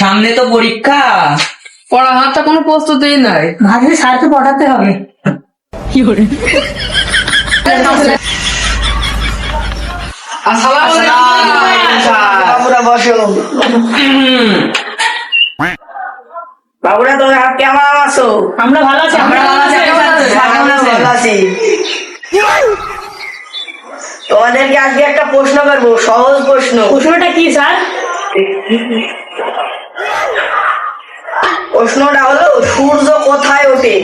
সামনে তো পরীক্ষা, পড়ার হাতটা কোনো প্রস্তুতি নাই। ভাবছি স্যারকে পড়াতে হবে। আসসালামু আলাইকুম। বাবুরা বসো। বাবুরা তোমরা কেমন আছো? আমরা ভালো আছি। আমরা ভালো আছি, ভালো আছি। তোমাদেরকে আজকে একটা প্রশ্ন করবো, সহজ প্রশ্ন। প্রশ্নটা কি স্যার? প্রশ্নটা হলো সূর্য কোথায় ওঠে?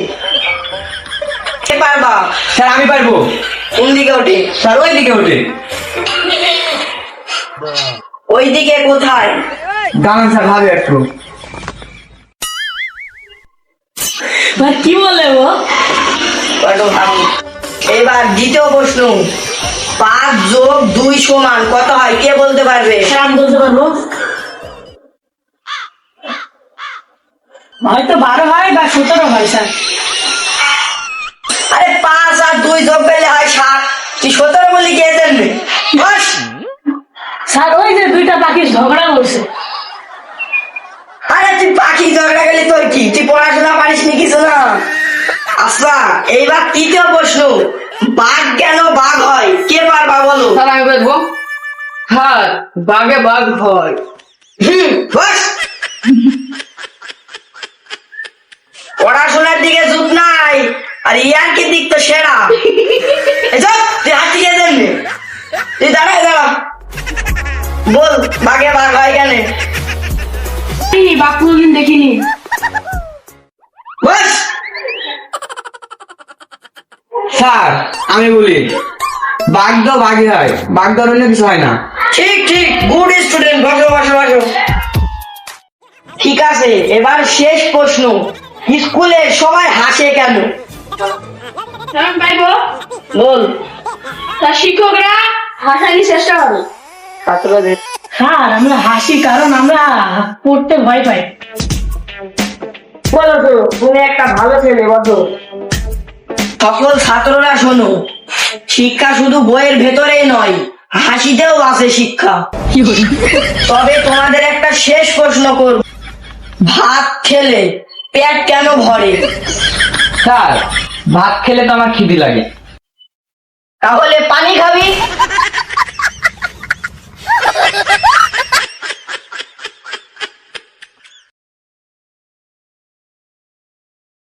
কে পারবা? স্যার আমি পারবো। কোন দিকে ওঠে? স্যার ওই দিকে ওঠে। ওই দিকে কোথায়? দাঁড়ান স্যার, ভাবে একটু। ভাই কি বলে ও? একটু ভাবো। এবার দ্বিতীয় প্রশ্ন, 5 যোগ 2 সমান কত হয়? কে বলতে পারবে? স্যার আমি বলতে পারবো। হয়তো 12 হয় বা 17 হয় স্যার। আরে 5 আর 2 যোগ করলে হয় 7। তুই 17 বলি কে জানবে? বস। স্যার ওই যে দুইটা পাখি ঝগড়া করছে। আরে তুই পাখি ঝগড়া গেলে তোর কি? তুই পড়াশোনা পারিস নি কিছু না? আচ্ছা, এইবার তৃতীয় প্রশ্ন, বাঘ কেন বাঘ হয়? কে পারবা বলো? স্যার আমি বলবো, হ্যাঁ বাঘে বাঘ হয়। বস। পড়াশোনার দিকে জুত নাই আর ইয়ার্কির দিক তো সেরা। এই চল, তুই হাত দিকে জানবে। তুই দাঁড়া বল, বাঘে বাঘ হয় কেন? বাঘ কোনোদিন দেখিনি। বস। স্যার আমি বলি, বাঘ তো বাঘই হয়, বাঘ ধর অন্য কিছু হয় না। ঠিক ঠিক, গুড স্টুডেন্ট। বসো বসো বসো। ঠিক আছে, এবার শেষ প্রশ্ন, স্কুলে সবাই হাসে কেন? স্যার আমি পাইবো। বল। তার শিক্ষকরা হাসানোর চেষ্টা করে। ছাত্রদের। স্যার আমরা হাসি কারণ আমরা পড়তে ভয় পাই। বলো তো, তুমি একটা ভালো ছেলে, বলো। সকল ছাত্ররা শোনো, শিক্ষা শুধু বইয়ের ভেতরেই নয়, হাসিতেও আছে শিক্ষা। তবে তোমাদের একটা শেষ প্রশ্ন করব, ভাত খেলে পেট কেন ভরে? স্যার ভাত খেলে তো আমার খিদে লাগে। তাহলে পানি খাবি।